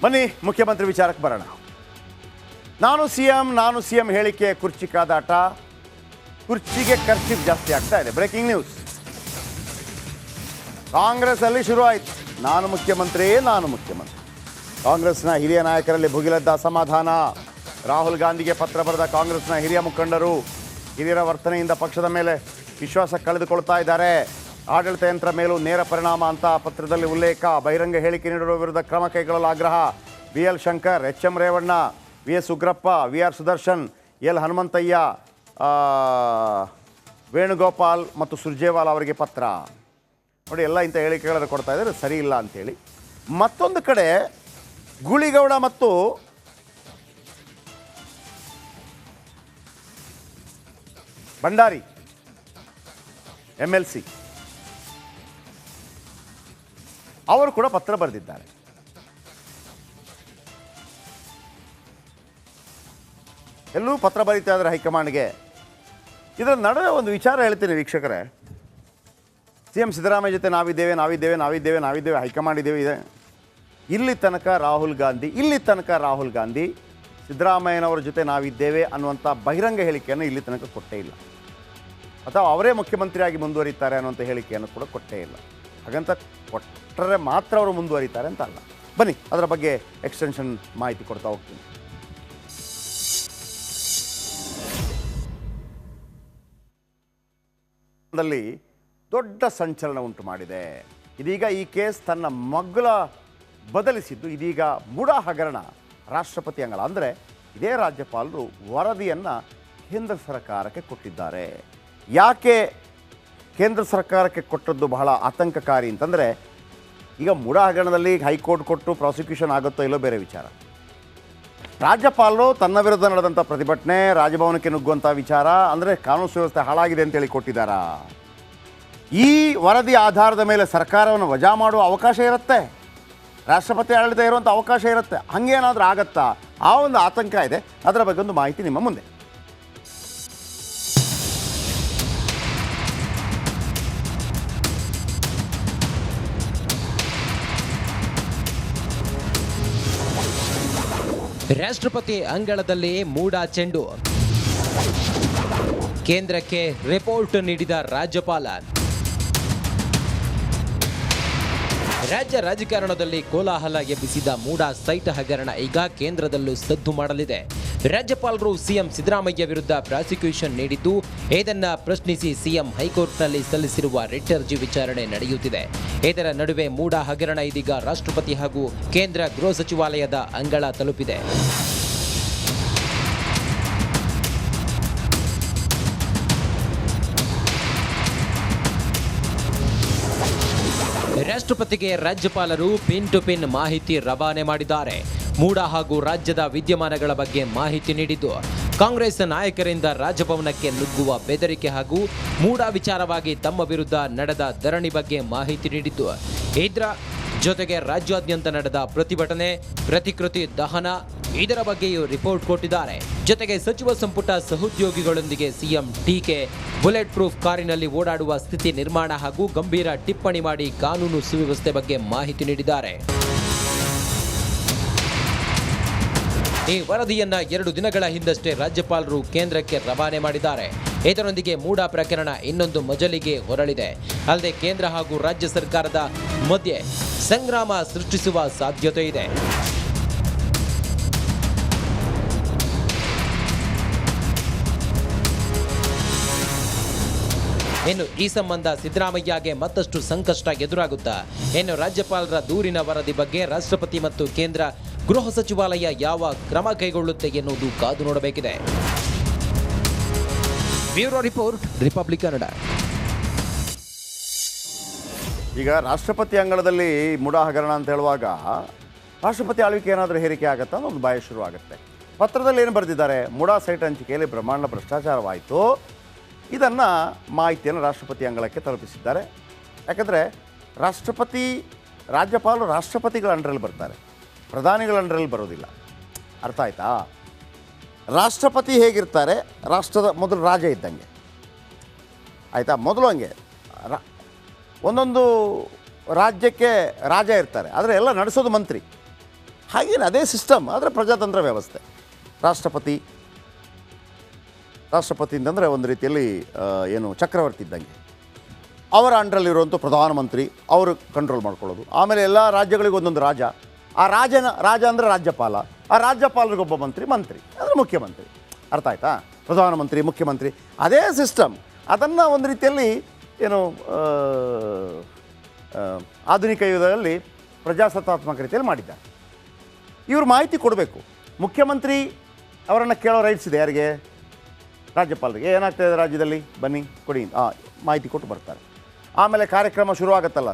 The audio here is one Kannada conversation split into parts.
ಬನ್ನಿ ಮುಖ್ಯಮಂತ್ರಿ ವಿಚಾರಕ್ಕೆ ಬರೋಣ. ನಾನು ಸಿಎಂ ಹೇಳಿಕೆ ಕುರ್ಚಿ ಕಾದಾಟ, ಕುರ್ಚಿಗೆ ಖರ್ಚು ಜಾಸ್ತಿ ಆಗ್ತಾ ಇದೆ. Breaking news. ಕಾಂಗ್ರೆಸ್ ಅಲ್ಲಿ ಶುರು ಆಯಿತು, ನಾನು ಮುಖ್ಯಮಂತ್ರಿ. ಕಾಂಗ್ರೆಸ್ನ ಹಿರಿಯ ನಾಯಕರಲ್ಲಿ ಭುಗಿಲೆದ್ದ ಅಸಮಾಧಾನ. ರಾಹುಲ್ ಗಾಂಧಿಗೆ ಪತ್ರ ಬರೆದ ಕಾಂಗ್ರೆಸ್ನ ಹಿರಿಯ ಮುಖಂಡರು ಹಿರಿಯರ ವರ್ತನೆಯಿಂದ ಪಕ್ಷದ ಮೇಲೆ ವಿಶ್ವಾಸ ಕಳೆದುಕೊಳ್ತಾ ಇದ್ದಾರೆ. ಆಡಳಿತ ಯಂತ್ರ ಮೇಲೂ ನೇರ ಪರಿಣಾಮ ಅಂತ ಪತ್ರದಲ್ಲಿ ಉಲ್ಲೇಖ. ಬಹಿರಂಗ ಹೇಳಿಕೆ ನೀಡಿರುವ ವಿರುದ್ಧ ಕ್ರಮ ಕೈಗೊಳ್ಳಲು ಆಗ್ರಹ. BL Shankar, HM Revanna, VS Ugrappa, VR Sudarshan, L Hanumanthaiah, Venugopal ಮತ್ತು ಸುರ್ಜೇವಾಲಾ ಅವರಿಗೆ ಪತ್ರ. ನೋಡಿ, ಎಲ್ಲ ಇಂಥ ಹೇಳಿಕೆಗಳನ್ನು ಕೊಡ್ತಾ ಇದ್ದಾರೆ, ಸರಿ ಇಲ್ಲ ಅಂಥೇಳಿ. ಮತ್ತೊಂದು ಕಡೆ ಗೂಳಿಗೌಡ ಮತ್ತು ಭಂಡಾರಿ MLC ಅವರು ಕೂಡ ಪತ್ರ ಬರೆದಿದ್ದಾರೆ. ಎಲ್ಲೂ ಪತ್ರ ಬರೀತಾ ಇದ್ದಾರೆ ಹೈಕಮಾಂಡ್ಗೆ. ಇದರ ನಡುವೆ ಒಂದು ವಿಚಾರ ಹೇಳ್ತೀನಿ ವೀಕ್ಷಕರೇ. CM ಸಿದ್ದರಾಮಯ್ಯ ಜೊತೆ ನಾವಿದ್ದೇವೆ, ಹೈಕಮಾಂಡ್ ಇದೆ. ಇಲ್ಲಿ ತನಕ ರಾಹುಲ್ ಗಾಂಧಿ ಸಿದ್ದರಾಮಯ್ಯನವರ ಜೊತೆ ನಾವಿದ್ದೇವೆ ಅನ್ನುವಂಥ ಬಹಿರಂಗ ಹೇಳಿಕೆಯನ್ನು ಇಲ್ಲಿ ತನಕ ಕೊಟ್ಟೇ ಇಲ್ಲ, ಅಥವಾ ಅವರೇ ಮುಖ್ಯಮಂತ್ರಿಯಾಗಿ ಮುಂದುವರಿತಾರೆ ಅನ್ನುವಂಥ ಹೇಳಿಕೆಯನ್ನು ಕೂಡ ಕೊಟ್ಟೇ ಇಲ್ಲ. ಹಾಗಂತ ಕೊಟ್ಟರೆ ಮಾತ್ರ ಅವರು ಮುಂದುವರಿತಾರೆ ಅಂತ ಅಲ್ಲ. ಬನ್ನಿ ಅದರ ಬಗ್ಗೆ ಎಕ್ಸ್ಟೆನ್ಷನ್ ಮಾಹಿತಿ ಕೊಡ್ತಾ ಹೋಗ್ತೀನಿ. ದಲ್ಲಿ ದೊಡ್ಡ ಸಂಚಲನ ಉಂಟು ಮಾಡಿದೆ. ಇದೀಗ ಈ ಕೇಸ್ ತನ್ನ ಮಗ್ಗುಲ ಬದಲಿಸಿದ್ದು. ಇದೀಗ ಮುಡಾ ಹಗರಣ ರಾಷ್ಟ್ರಪತಿ ಅಂಗಳ, ಅಂದರೆ ಇದೇ ರಾಜ್ಯಪಾಲರು ವರದಿಯನ್ನು ಕೇಂದ್ರ ಸರ್ಕಾರಕ್ಕೆ ಕೊಟ್ಟಿದ್ದಾರೆ. ಯಾಕೆ ಕೇಂದ್ರ ಸರ್ಕಾರಕ್ಕೆ ಕೊಟ್ಟದ್ದು ಬಹಳ ಆತಂಕಕಾರಿ ಅಂತಂದರೆ, ಈಗ ಮುಡಾ ಹಗರಣದಲ್ಲಿ ಹೈಕೋರ್ಟ್ ಕೊಟ್ಟು ಪ್ರಾಸಿಕ್ಯೂಷನ್ ಆಗುತ್ತೋ ಇಲ್ಲೋ ಬೇರೆ ವಿಚಾರ. ರಾಜ್ಯಪಾಲರು ತನ್ನ ವಿರುದ್ಧ ನಡೆದಂಥ ಪ್ರತಿಭಟನೆ, ರಾಜಭವನಕ್ಕೆ ನುಗ್ಗುವಂಥ ವಿಚಾರ, ಅಂದರೆ ಕಾನೂನು ಸುವ್ಯವಸ್ಥೆ ಹಾಳಾಗಿದೆ ಅಂತೇಳಿ ಕೊಟ್ಟಿದ್ದಾರಾ? ಈ ವರದಿ ಆಧಾರದ ಮೇಲೆ ಸರ್ಕಾರವನ್ನು ವಜಾ ಮಾಡುವ ಅವಕಾಶ ಇರುತ್ತೆ, ರಾಷ್ಟ್ರಪತಿ ಆಡಳಿತ ಇರುವಂಥ ಅವಕಾಶ ಇರುತ್ತೆ. ಹಾಗೇನಾದರೂ ಆಗತ್ತಾ? ಆ ಒಂದು ಆತಂಕ ಇದೆ. ಅದರ ಬಗ್ಗೆ ಒಂದು ಮಾಹಿತಿ ನಿಮ್ಮ ಮುಂದೆ. ರಾಷ್ಟ್ರಪತಿ ಅಂಗಳದಲ್ಲಿ ಮೂಡಾ ಚೆಂಡು. ಕೇಂದ್ರಕ್ಕೆ ರಿಪೋರ್ಟ್ ನೀಡಿದ ರಾಜ್ಯಪಾಲ. ರಾಜ್ಯ ರಾಜಕಾರಣದಲ್ಲಿ ಕೋಲಾಹಲ ಎಬ್ಬಿಸಿದ ಮೂಡಾ ಸೈಟ್ ಹಗರಣ ಈಗ ಕೇಂದ್ರದಲ್ಲೂ ಸದ್ದು ಮಾಡಲಿದೆ. ರಾಜ್ಯಪಾಲರು CM ಸಿದ್ದರಾಮಯ್ಯ ವಿರುದ್ಧ ಪ್ರಾಸಿಕ್ಯೂಷನ್ ನೀಡಿದ್ದು, ಇದನ್ನ ಪ್ರಶ್ನಿಸಿ CM ಹೈಕೋರ್ಟ್ನಲ್ಲಿ ಸಲ್ಲಿಸಿರುವ ರಿಟ್ ಅರ್ಜಿ ವಿಚಾರಣೆ ನಡೆಯುತ್ತಿದೆ. ಇದರ ನಡುವೆ ಮೂಡಾ ಹಗರಣ ಇದೀಗ ರಾಷ್ಟ್ರಪತಿ ಹಾಗೂ ಕೇಂದ್ರ ಗೃಹ ಸಚಿವಾಲಯದ ಅಂಗಳ ತಲುಪಿದೆ. ರಾಷ್ಟ್ರಪತಿಗೆ ರಾಜ್ಯಪಾಲರು ಪಿನ್ ಟು ಪಿನ್ ಮಾಹಿತಿ ರವಾನೆ ಮಾಡಿದ್ದಾರೆ. ಮೂಡಾ ಹಾಗೂ ರಾಜ್ಯದ ವಿದ್ಯಮಾನಗಳ ಬಗ್ಗೆ ಮಾಹಿತಿ ನೀಡಿದ್ದು, ಕಾಂಗ್ರೆಸ್ ನಾಯಕರಿಂದ ರಾಜಭವನಕ್ಕೆ ನುಗ್ಗುವ ಬೆದರಿಕೆ ಹಾಗೂ ಮೂಡಾ ವಿಚಾರವಾಗಿ ತಮ್ಮ ವಿರುದ್ಧ ನಡೆದ ಧರಣಿ ಬಗ್ಗೆ ಮಾಹಿತಿ ನೀಡಿದ್ದು, ಇದರ ಜೊತೆಗೆ ರಾಜ್ಯಾದ್ಯಂತ ನಡೆದ ಪ್ರತಿಭಟನೆ, ಪ್ರತಿಕೃತಿ ದಹನ, ಇದರ ಬಗ್ಗೆಯೂ ರಿಪೋರ್ಟ್ ಕೊಟ್ಟಿದ್ದಾರೆ. ಜೊತೆಗೆ ಸಚಿವ ಸಂಪುಟ ಸಹೋದ್ಯೋಗಿಗಳೊಂದಿಗೆ CM ಟೀಕೆ, ಬುಲೆಟ್ ಪ್ರೂಫ್ ಕಾರಿನಲ್ಲಿ ಓಡಾಡುವ ಸ್ಥಿತಿ ನಿರ್ಮಾಣ ಹಾಗೂ ಗಂಭೀರ ಟಿಪ್ಪಣಿ ಮಾಡಿ ಕಾನೂನು ಸುವ್ಯವಸ್ಥೆ ಬಗ್ಗೆ ಮಾಹಿತಿ ನೀಡಿದ್ದಾರೆ. ಈ ವರದಿಯನ್ನ 2 ದಿನಗಳ ಹಿಂದಷ್ಟೇ ರಾಜ್ಯಪಾಲರು ಕೇಂದ್ರಕ್ಕೆ ರವಾನೆ ಮಾಡಿದ್ದಾರೆ. ಇದರೊಂದಿಗೆ ಮೂಡಾ ಪ್ರಕರಣ ಇನ್ನೊಂದು ಮಜಲಿಗೆ ಹೊರಳಿದೆ. ಅಲ್ಲದೆ ಕೇಂದ್ರ ಹಾಗೂ ರಾಜ್ಯ ಸರ್ಕಾರದ ಮಧ್ಯೆ ಸಂಗ್ರಾಮ ಸೃಷ್ಟಿಸುವ ಸಾಧ್ಯತೆ ಇದೆ. ಇನ್ನು ಈ ಸಂಬಂಧ ಸಿದ್ದರಾಮಯ್ಯಗೆ ಮತ್ತಷ್ಟು ಸಂಕಷ್ಟ ಎದುರಾಗುತ್ತಾ? ಇನ್ನು ರಾಜ್ಯಪಾಲರ ದೂರಿನ ವರದಿ ಬಗ್ಗೆ ರಾಷ್ಟ್ರಪತಿ ಮತ್ತು ಕೇಂದ್ರ ಗೃಹ ಸಚಿವಾಲಯ ಯಾವ ಕ್ರಮ ಕೈಗೊಳ್ಳುತ್ತೆ ಎನ್ನುವುದು ಕಾದು ನೋಡಬೇಕಿದೆ. Bureau report, Republic Kannada. ಈಗ ರಾಷ್ಟ್ರಪತಿ ಅಂಗಳದಲ್ಲಿ ಮುಡಾ ಹಗರಣ ಅಂತ ಹೇಳುವಾಗ ರಾಷ್ಟ್ರಪತಿ ಆಳ್ವಿಕೆ ಏನಾದರೂ ಹೇರಿಕೆ ಆಗುತ್ತಾ ಅನ್ನೋ ಒಂದು ಭಯ ಶುರು ಆಗುತ್ತೆ. ಪತ್ರದಲ್ಲಿ ಏನು ಬರೆದಿದ್ದಾರೆ? ಮುಡಾ ಸೈಟ್ ಹಂಚಿಕೆಯಲ್ಲಿ ಬ್ರಹ್ಮಾಂಡ ಭ್ರಷ್ಟಾಚಾರವಾಯಿತು. ಇದನ್ನು ಮಾಹಿತಿಯನ್ನು ರಾಷ್ಟ್ರಪತಿ ಅಂಗಳಕ್ಕೆ ತಲುಪಿಸಿದ್ದಾರೆ. ಯಾಕಂದರೆ ರಾಜ್ಯಪಾಲರು ರಾಷ್ಟ್ರಪತಿಗಳ ಅಂಡರಲ್ಲಿ ಬರ್ತಾರೆ, ಪ್ರಧಾನಿಗಳ ಅಂಡರಲ್ಲಿ ಬರೋದಿಲ್ಲ. ಅರ್ಥ ಆಯ್ತಾ? ರಾಷ್ಟ್ರಪತಿ ಹೇಗಿರ್ತಾರೆ, ರಾಷ್ಟ್ರದ ಮೊದಲು ರಾಜ ಇದ್ದಂಗೆ, ಆಯಿತಾ? ಮೊದಲು ಹಂಗೆ ಒಂದೊಂದು ರಾಜ್ಯಕ್ಕೆ ರಾಜ ಇರ್ತಾರೆ, ಆದರೆ ಎಲ್ಲ ನಡೆಸೋದು ಮಂತ್ರಿ. ಹಾಗೇನೆ ಅದೇ ಸಿಸ್ಟಮ್, ಆದರೆ ಪ್ರಜಾತಂತ್ರ ವ್ಯವಸ್ಥೆ. ರಾಷ್ಟ್ರಪತಿ ಅಂತಂದರೆ ಒಂದು ರೀತಿಯಲ್ಲಿ ಏನು ಚಕ್ರವರ್ತಿ ಇದ್ದಂಗೆ. ಅವರ ಅಂಡರಲ್ಲಿರುವಂಥ ಪ್ರಧಾನಮಂತ್ರಿ ಅವರು ಕಂಟ್ರೋಲ್ ಮಾಡ್ಕೊಳ್ಳೋದು. ಆಮೇಲೆ ಎಲ್ಲ ರಾಜ್ಯಗಳಿಗೂ ಒಂದೊಂದು ರಾಜ. ಆ ರಾಜ ಅಂದರೆ ರಾಜ್ಯಪಾಲ. ಆ ರಾಜ್ಯಪಾಲರಿಗೊಬ್ಬ ಮಂತ್ರಿ ಅಂದರೆ ಮುಖ್ಯಮಂತ್ರಿ. ಅರ್ಥ ಆಯ್ತಾ? ಪ್ರಧಾನಮಂತ್ರಿ, ಮುಖ್ಯಮಂತ್ರಿ, ಅದೇ ಸಿಸ್ಟಮ್. ಅದನ್ನು ಒಂದು ರೀತಿಯಲ್ಲಿ ಏನು ಆಧುನಿಕ ಯುಗದಲ್ಲಿ ಪ್ರಜಾಸತ್ತಾತ್ಮಕ ರೀತಿಯಲ್ಲಿ ಮಾಡಿದ್ದಾರೆ. ಇವರು ಮಾಹಿತಿ ಕೊಡಬೇಕು. ಮುಖ್ಯಮಂತ್ರಿ ಅವರನ್ನು ಕೇಳೋ ರೈಟ್ಸ್ ಇದೆ ಯಾರಿಗೆ? ರಾಜ್ಯಪಾಲರಿಗೆ. ಏನಾಗ್ತಾಯಿದೆ ರಾಜ್ಯದಲ್ಲಿ, ಬನ್ನಿ ಕೊಡಿ, ಮಾಹಿತಿ ಕೊಟ್ಟು ಬರ್ತಾರೆ. ಆಮೇಲೆ ಕಾರ್ಯಕ್ರಮ ಶುರುವಾಗುತ್ತಲ್ಲ,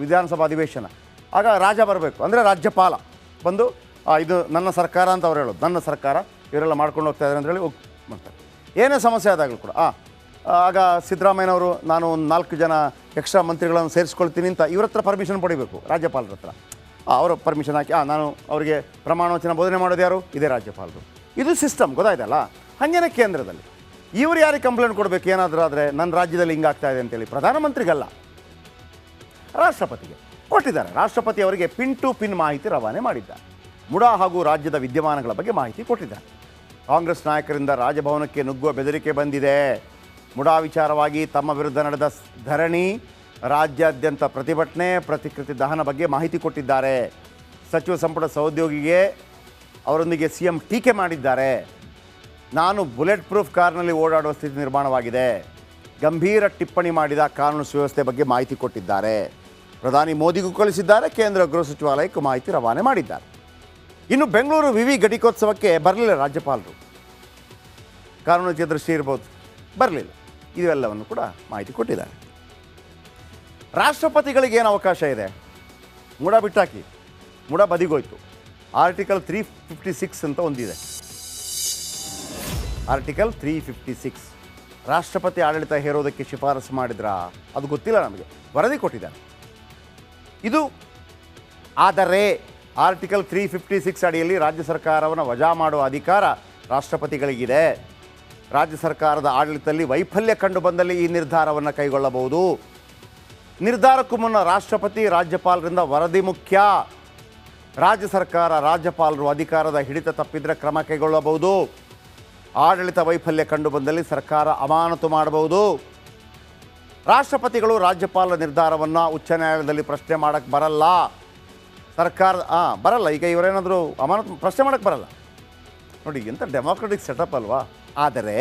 ವಿಧಾನಸಭಾ ಅಧಿವೇಶನ, ಆಗ ರಾಜ ಬರಬೇಕು. ಅಂದರೆ ರಾಜ್ಯಪಾಲ ಬಂದು ಇದು ನನ್ನ ಸರ್ಕಾರ ಅಂತ ಅವ್ರು ಹೇಳೋದು, ನನ್ನ ಸರ್ಕಾರ, ಇವರೆಲ್ಲ ಮಾಡ್ಕೊಂಡು ಹೋಗ್ತಾ ಇದ್ದಾರೆ ಅಂತ ಹೇಳಿ ಮಾಡ್ತಾರೆ. ಏನೇ ಸಮಸ್ಯೆ ಆದಾಗಲೂ ಕೂಡ ಆಗ ಸಿದ್ದರಾಮಯ್ಯನವರು ನಾನು ಒಂದು 4 ಜನ ಎಕ್ಸ್ಟ್ರಾ ಮಂತ್ರಿಗಳನ್ನು ಸೇರಿಸ್ಕೊಳ್ತೀನಿ ಅಂತ ಇವ್ರ ಹತ್ರ ಪರ್ಮಿಷನ್ ಪಡಿಬೇಕು, ರಾಜ್ಯಪಾಲರ ಹತ್ರ. ಅವರು ಪರ್ಮಿಷನ್ ಹಾಕಿ ನಾನು ಅವರಿಗೆ ಪ್ರಮಾಣ ವಚನ ಬೋಧನೆ ಮಾಡೋದು ಯಾರು? ಇದೇ ರಾಜ್ಯಪಾಲರು. ಇದು ಸಿಸ್ಟಮ್, ಗೊತ್ತಾಯ್ತಲ್ಲ? ಹಾಗೇನೆ ಕೇಂದ್ರದಲ್ಲಿ ಇವರು ಯಾರಿಗೆ ಕಂಪ್ಲೇಂಟ್ ಕೊಡಬೇಕು ಏನಾದರೂ ಆದರೆ ನನ್ನ ರಾಜ್ಯದಲ್ಲಿ ಹಿಂಗಾಗ್ತಾ ಇದೆ ಅಂತೇಳಿ? ಪ್ರಧಾನಮಂತ್ರಿಗಲ್ಲ, ರಾಷ್ಟ್ರಪತಿಗೆ ಕೊಟ್ಟಿದ್ದಾರೆ. ರಾಷ್ಟ್ರಪತಿ ಅವರಿಗೆ ಪಿನ್ ಟು ಪಿನ್ ಮಾಹಿತಿ ರವಾನೆ ಮಾಡಿದ್ದಾರೆ. ಮುಡಾ ಹಾಗೂ ರಾಜ್ಯದ ವಿದ್ಯಮಾನಗಳ ಬಗ್ಗೆ ಮಾಹಿತಿ ಕೊಟ್ಟಿದ್ದಾರೆ. ಕಾಂಗ್ರೆಸ್ ನಾಯಕರಿಂದ ರಾಜಭವನಕ್ಕೆ ನುಗ್ಗುವ ಬೆದರಿಕೆ ಬಂದಿದೆ. ಮುಡಾ ವಿಚಾರವಾಗಿ ತಮ್ಮ ವಿರುದ್ಧ ನಡೆದ ಧರಣಿ, ರಾಜ್ಯಾದ್ಯಂತ ಪ್ರತಿಭಟನೆ, ಪ್ರತಿಕೃತಿ ದಹನ ಬಗ್ಗೆ ಮಾಹಿತಿ ಕೊಟ್ಟಿದ್ದಾರೆ. ಸಚಿವ ಸಂಪುಟ ಸಹೋದ್ಯೋಗಿಗೆ ಅವರೊಂದಿಗೆ CM ಟೀಕೆ ಮಾಡಿದ್ದಾರೆ. ನಾನು ಬುಲೆಟ್ ಪ್ರೂಫ್ ಕಾರ್ನಲ್ಲಿ ಓಡಾಡುವ ಸ್ಥಿತಿ ನಿರ್ಮಾಣವಾಗಿದೆ. ಗಂಭೀರ ಟಿಪ್ಪಣಿ ಮಾಡಿದ ಕಾನೂನು ಸುವ್ಯವಸ್ಥೆ ಬಗ್ಗೆ ಮಾಹಿತಿ ಕೊಟ್ಟಿದ್ದಾರೆ. ಪ್ರಧಾನಿ ಮೋದಿಗೂ ಕಳಿಸಿದ್ದಾರೆ. ಕೇಂದ್ರ ಗೃಹ ಸಚಿವಾಲಯಕ್ಕೂ ಮಾಹಿತಿ ರವಾನೆ ಮಾಡಿದ್ದಾರೆ. ಇನ್ನು ಬೆಂಗಳೂರು ವಿವಿ ಘಟಿಕೋತ್ಸವಕ್ಕೆ ಬರಲಿಲ್ಲ ರಾಜ್ಯಪಾಲರು. ಕಾನೂನು ದೃಷ್ಟಿ ಇರ್ಬೋದು, ಬರಲಿಲ್ಲ. ಇವೆಲ್ಲವನ್ನು ಕೂಡ ಮಾಹಿತಿ ಕೊಟ್ಟಿದ್ದಾರೆ. ರಾಷ್ಟ್ರಪತಿಗಳಿಗೆ ಏನು ಅವಕಾಶ ಇದೆ? ಮುಡ ಬಿಟ್ಟಾಕಿ, ಮುಡ ಬದಿಗೋಯ್ತು. ಆರ್ಟಿಕಲ್ 356 ಅಂತ ಒಂದಿದೆ. ಆರ್ಟಿಕಲ್ 356 ರಾಷ್ಟ್ರಪತಿ ಆಡಳಿತ ಹೇರೋದಕ್ಕೆ ಶಿಫಾರಸು ಮಾಡಿದ್ರಾ? ಅದು ಗೊತ್ತಿಲ್ಲ ನಮಗೆ. ವರದಿ ಕೊಟ್ಟಿದ್ದಾರೆ. ಇದು ಆದರೆ ಆರ್ಟಿಕಲ್ 356 ಅಡಿಯಲ್ಲಿ ರಾಜ್ಯ ಸರ್ಕಾರವನ್ನು ವಜಾ ಮಾಡುವ ಅಧಿಕಾರ ರಾಷ್ಟ್ರಪತಿಗಳಿಗಿದೆ. ರಾಜ್ಯ ಸರ್ಕಾರದ ಆಡಳಿತದಲ್ಲಿ ವೈಫಲ್ಯ ಕಂಡು ಬಂದಲ್ಲಿ ಈ ನಿರ್ಧಾರವನ್ನು ಕೈಗೊಳ್ಳಬಹುದು. ನಿರ್ಧಾರಕ್ಕೂ ಮುನ್ನ ರಾಷ್ಟ್ರಪತಿ ರಾಜ್ಯಪಾಲರಿಂದ ವರದಿ ಮುಖ್ಯ. ರಾಜ್ಯ ಸರ್ಕಾರ ರಾಜ್ಯಪಾಲರು ಅಧಿಕಾರದ ಹಿಡಿತ ತಪ್ಪಿದರೆ ಕ್ರಮ ಕೈಗೊಳ್ಳಬಹುದು. ಆಡಳಿತ ವೈಫಲ್ಯ ಕಂಡು ಬಂದಲ್ಲಿ ಸರ್ಕಾರ ಅಮಾನತು ಮಾಡಬಹುದು. ರಾಷ್ಟ್ರಪತಿಗಳು ರಾಜ್ಯಪಾಲರ ನಿರ್ಧಾರವನ್ನು ಉಚ್ಚ ನ್ಯಾಯಾಲಯದಲ್ಲಿ ಪ್ರಶ್ನೆ ಮಾಡೋಕ್ಕೆ ಬರಲ್ಲ. ಸರ್ಕಾರ ಬರಲ್ಲ. ಈಗ ಇವರೇನಾದರೂ ಅಮಾನತು ಪ್ರಶ್ನೆ ಮಾಡೋಕ್ಕೆ ಬರಲ್ಲ. ನೋಡಿ, ಎಂಥ ಡೆಮಾಕ್ರೆಟಿಕ್ ಸೆಟಪ್ ಅಲ್ವಾ? ಆದರೆ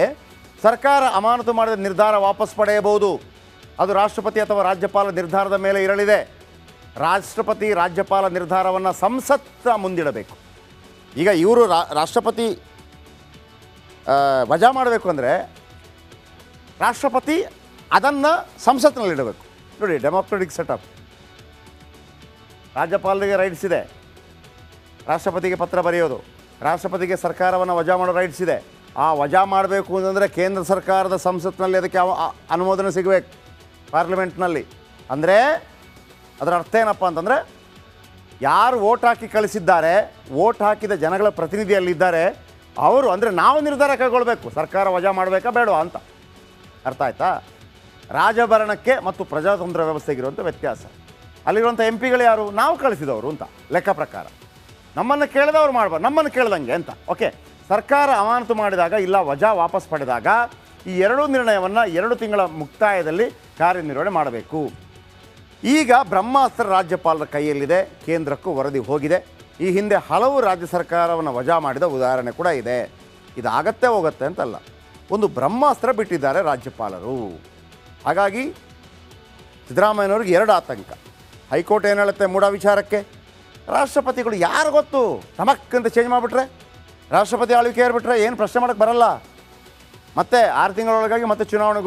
ಸರ್ಕಾರ ಅಮಾನತು ಮಾಡಿದ ನಿರ್ಧಾರ ವಾಪಸ್ ಪಡೆಯಬಹುದು. ಅದು ರಾಷ್ಟ್ರಪತಿ ಅಥವಾ ರಾಜ್ಯಪಾಲ ನಿರ್ಧಾರದ ಮೇಲೆ ಇರಲಿದೆ. ರಾಷ್ಟ್ರಪತಿ ರಾಜ್ಯಪಾಲ ನಿರ್ಧಾರವನ್ನು ಸಂಸತ್ತ ಮುಂದಿಡಬೇಕು. ಈಗ ಇವರು ರಾಷ್ಟ್ರಪತಿ ವಜಾ ಮಾಡಬೇಕು ಅಂದರೆ ರಾಷ್ಟ್ರಪತಿ ಅದನ್ನು ಸಂಸತ್ತಿನಲ್ಲಿಡಬೇಕು. ನೋಡಿ, ಡೆಮಾಕ್ರೆಟಿಕ್ ಸೆಟಪ್. ರಾಜ್ಯಪಾಲರಿಗೆ ರೈಟ್ಸ್ ಇದೆ, ರಾಷ್ಟ್ರಪತಿಗೆ ಪತ್ರ ಬರೆಯೋದು. ರಾಷ್ಟ್ರಪತಿಗೆ ಸರ್ಕಾರವನ್ನು ವಜಾ ಮಾಡೋ ರೈಟ್ಸ್ ಇದೆ. ಆ ವಜಾ ಮಾಡಬೇಕು ಅಂತಂದರೆ ಕೇಂದ್ರ ಸರ್ಕಾರದ ಸಂಸತ್ತಿನಲ್ಲಿ ಅದಕ್ಕೆ ಅನುಮೋದನೆ ಸಿಗಬೇಕು, ಪಾರ್ಲಿಮೆಂಟ್ನಲ್ಲಿ. ಅಂದರೆ ಅದರ ಅರ್ಥ ಏನಪ್ಪ ಅಂತಂದರೆ ಯಾರು ವೋಟ್ ಹಾಕಿ ಕಳಿಸಿದ್ದಾರೆ, ವೋಟ್ ಹಾಕಿದ ಜನಗಳ ಪ್ರತಿನಿಧಿಯಲ್ಲಿದ್ದಾರೆ, ಅವರು ಅಂದರೆ ನಾವು ನಿರ್ಧಾರ ಕೈಗೊಳ್ಳಬೇಕು, ಸರ್ಕಾರ ವಜಾ ಮಾಡಬೇಕಾ ಬೇಡವಾ ಅಂತ. ಅರ್ಥ ಆಯ್ತಾ? ರಾಜಭರಣಕ್ಕೆ ಮತ್ತು ಪ್ರಜಾತಂತ್ರ ವ್ಯವಸ್ಥೆಗಿರುವಂಥ ವ್ಯತ್ಯಾಸ. ಅಲ್ಲಿರುವಂಥ MP ಗಳು ಯಾರು? ನಾವು ಕಳಿಸಿದವರು ಅಂತ ಲೆಕ್ಕ ಪ್ರಕಾರ. ನಮ್ಮನ್ನು ಕೇಳಿದವ್ರು ಮಾಡ್ಬಾರ್ದು, ನಮ್ಮನ್ನು ಕೇಳ್ದಂಗೆ ಅಂತ. ಓಕೆ, ಸರ್ಕಾರ ಅಮಾನತು ಮಾಡಿದಾಗ ಇಲ್ಲ ವಜಾ ವಾಪಸ್ ಪಡೆದಾಗ ಈ ಎರಡೂ ನಿರ್ಣಯವನ್ನು 2 ತಿಂಗಳ ಮುಕ್ತಾಯದಲ್ಲಿ ಕಾರ್ಯನಿರ್ವಹಣೆ ಮಾಡಬೇಕು. ಈಗ ಬ್ರಹ್ಮಾಸ್ತ್ರ ರಾಜ್ಯಪಾಲರ ಕೈಯಲ್ಲಿದೆ. ಕೇಂದ್ರಕ್ಕೂ ವರದಿ ಹೋಗಿದೆ. ಈ ಹಿಂದೆ ಹಲವು ರಾಜ್ಯ ಸರ್ಕಾರವನ್ನು ವಜಾ ಮಾಡಿದ ಉದಾಹರಣೆ ಕೂಡ ಇದೆ. ಇದಾಗತ್ತೆ ಹೋಗುತ್ತೆ ಅಂತಲ್ಲ, ಒಂದು ಬ್ರಹ್ಮಾಸ್ತ್ರ ಬಿಟ್ಟಿದ್ದಾರೆ ರಾಜ್ಯಪಾಲರು. ಹಾಗಾಗಿ ಸಿದ್ದರಾಮಯ್ಯನವ್ರಿಗೆ 2 ಆತಂಕ. ಹೈಕೋರ್ಟ್ ಏನು ಹೇಳುತ್ತೆ ಮೂಡಾ ವಿಚಾರಕ್ಕೆ? ರಾಷ್ಟ್ರಪತಿಗಳು ಯಾರು ಗೊತ್ತು, ನಮಕ್ಕಂತ ಚೇಂಜ್ ಮಾಡಿಬಿಟ್ರೆ, ರಾಷ್ಟ್ರಪತಿ ಆಳ್ವಿಕೆ ಏರ್ಬಿಟ್ರೆ ಏನು ಪ್ರಶ್ನೆ ಮಾಡೋಕ್ಕೆ ಬರಲ್ಲ. ಮತ್ತೆ 6 ತಿಂಗಳೊಳಗಾಗಿ ಮತ್ತೆ ಚುನಾವಣೆಗೆ